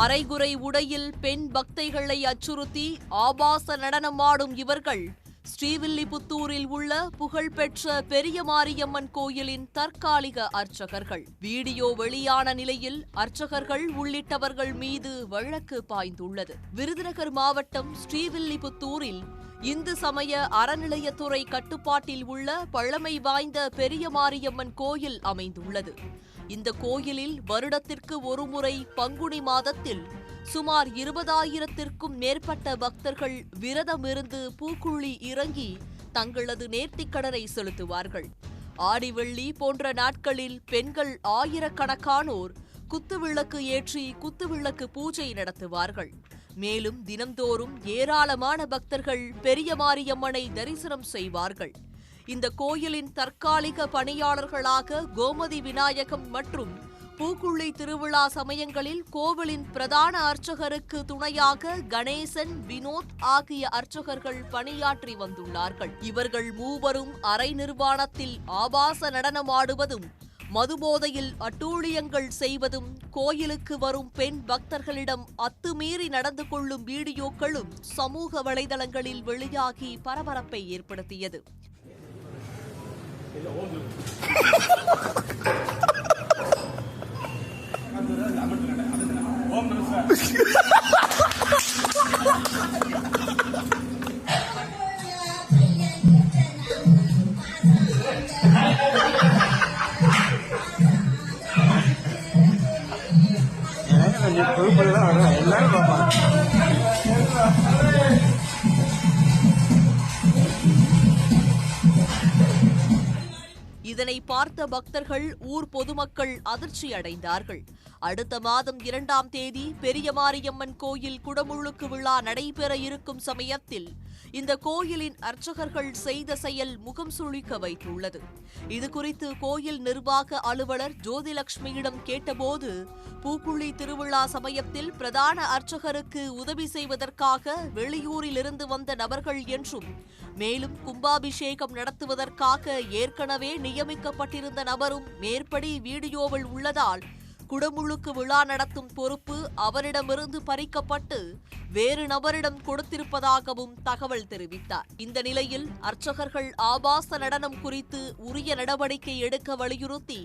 அரைகுறை உடையில் பெண் பக்தைகளை அச்சுறுத்தி ஆபாச நடனமாடும் இவர்கள் ஸ்ரீவில்லிபுத்தூரில் உள்ள புகழ்பெற்ற பெரிய மாரியம்மன் கோயிலின் தற்காலிக அர்ச்சகர்கள். வீடியோ வெளியான நிலையில் அர்ச்சகர்கள் உள்ளிட்டவர்கள் மீது வழக்கு பாய்ந்துள்ளது. விருதுநகர் மாவட்டம் ஸ்ரீவில்லிபுத்தூரில் இந்து சமய அறநிலையத்துறை கட்டுப்பாட்டில் உள்ள பழமை வாய்ந்த பெரிய மாரியம்மன் கோயில் அமைந்துள்ளது. இந்த கோயிலில் வருடத்திற்கு ஒருமுறை பங்குனி மாதத்தில் சுமார் 20,000த்திற்கும் மேற்பட்ட பக்தர்கள் விரதமிருந்து பூக்குழி இறங்கி தங்களது நேர்த்திக்கடனை செலுத்துவார்கள். ஆடி வெள்ளி போன்ற நாட்களில் பெண்கள் ஆயிரக்கணக்கானோர் குத்துவிளக்கு ஏற்றி குத்துவிளக்கு பூஜை நடத்துவார்கள். மேலும் தினம்தோறும் ஏராளமான பக்தர்கள் பெரிய மாரியம்மனை தரிசனம் செய்வார்கள். இந்த கோயிலின் தற்காலிக பணியாளர்களாக கோமதி விநாயகம் மற்றும் பூக்குழி திருவிழா சமயங்களில் கோவிலின் பிரதான அர்ச்சகருக்கு துணையாக கணேசன், வினோத் ஆகிய அர்ச்சகர்கள் பணியாற்றி வந்துள்ளார்கள். இவர்கள் மூவரும் அரை நிர்வாணத்தில் ஆபாச நடனமாடுவதும் மதுபோதையில் அட்டூழியங்கள் செய்வதும் கோயிலுக்கு வரும் பெண் பக்தர்களிடம் அத்துமீறி நடந்து கொள்ளும் வீடியோக்களும் சமூக வலைதளங்களில் வெளியாகி பரபரப்பை ஏற்படுத்தியது. இதனை பார்த்த பக்தர்கள், ஊர் பொதுமக்கள் அதிர்ச்சி அடைந்தார்கள். அடுத்த மாதம் 2ஆம் தேதி பெரிய மாரியம்மன் கோயில் குடமுழுக்கு விழா நடைபெற இருக்கும் சமயத்தில் இந்த கோயிலின் அர்ச்சகர்கள் செய்த செயல் முகம் சுளிக்க வைத்துள்ளது. இதுகுறித்து கோயில் நிர்வாக அலுவலர் ஜோதிலட்சுமியிடம் கேட்டபோது, பூக்குழி திருவிழா சமயத்தில் பிரதான அர்ச்சகருக்கு உதவி செய்வதற்காக வெளியூரில் இருந்து வந்த நபர்கள் என்றும், மேலும் கும்பாபிஷேகம் நடத்துவதற்காக ஏற்கனவே நியமிக்கப்பட்டிருந்த நபரும் மேற்படி வீடியோவில் உள்ளதால் குடமுழுக்கு விழா நடத்தும் பொறுப்பு அவரிடமிருந்து பறிக்கப்பட்டு வேறு நபரிடம் கொடுத்திருப்பதாகவும் தகவல் தெரிவித்தார். இந்த நிலையில் அர்ச்சகர்கள் ஆபாச நடனம் குறித்து உரிய நடவடிக்கை எடுக்க வலியுறுத்தி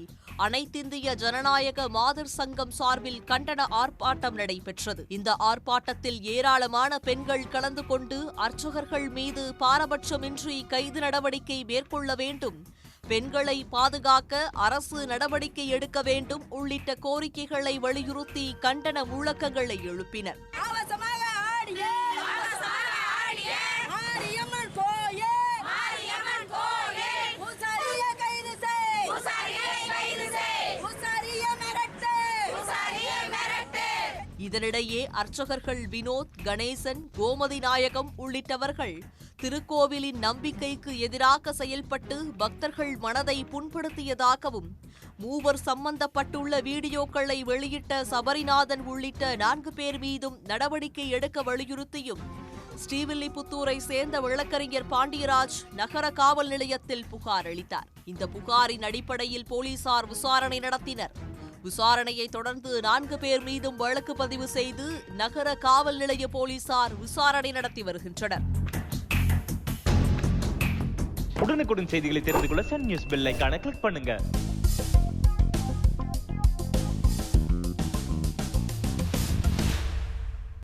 அனைத்திந்திய ஜனநாயக மாதர் சங்கம் சார்பில் கண்டன ஆர்ப்பாட்டம் நடைபெற்றது. இந்த ஆர்ப்பாட்டத்தில் ஏராளமான பெண்கள் கலந்து கொண்டு அர்ச்சகர்கள் மீது பாரபட்சமின்றி கைது நடவடிக்கை மேற்கொள்ள வேண்டும், பெண்களை பாதுகாக்க அரசு நடவடிக்கை எடுக்க வேண்டும் உள்ளிட்ட கோரிக்கைகளை வலியுறுத்தி கண்டன முழக்கங்களை எழுப்பினர். இதனிடையே அர்ச்சகர்கள் வினோத், கணேசன், கோமதி நாயகம் உள்ளிட்டவர்கள் திருக்கோவிலின் நம்பிக்கைக்கு எதிராக செயல்பட்டு பக்தர்கள் மனதை புண்படுத்தியதாகவும், மூவர் சம்பந்தப்பட்டுள்ள வீடியோக்களை வெளியிட்ட சபரிநாதன் உள்ளிட்ட 4 பேர் மீதும் நடவடிக்கை எடுக்க வலியுறுத்தியும் ஸ்ரீவில்லிபுத்தூரை சேர்ந்த வழக்கறிஞர் பாண்டியராஜ் நகர காவல் நிலையத்தில் புகார் அளித்தார். இந்த புகாரின் அடிப்படையில் போலீசார் விசாரணை நடத்தினர். விசாரணையை தொடர்ந்து 4 பேர் மீதும் வழக்கு பதிவு செய்து நகர காவல் நிலைய போலீசார் விசாரணை நடத்தி வருகின்றனர். உடனுக்குடன் செய்திகளை தெரிந்து கொள்ள சன் நியூஸ் பெல் ஐகானை கிளிக் பண்ணுங்க.